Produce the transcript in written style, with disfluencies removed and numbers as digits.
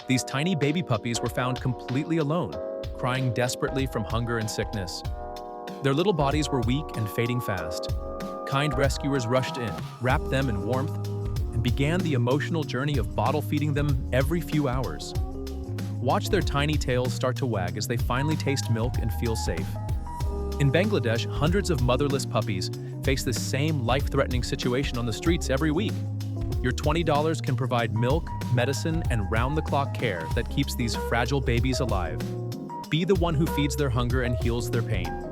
These tiny baby puppies were found completely alone, crying desperately from hunger and sickness. Their little bodies were weak and fading fast. Kind rescuers rushed in, wrapped them in warmth, and began the emotional journey of bottle feeding them every few hours. Watch their tiny tails start to wag as they finally taste milk and feel safe. In Bangladesh, hundreds of motherless puppies face the same life-threatening situation on the streets every week. Your $20 can provide milk, medicine, and round-the-clock care that keeps these fragile babies alive. Be the one who feeds their hunger and heals their pain.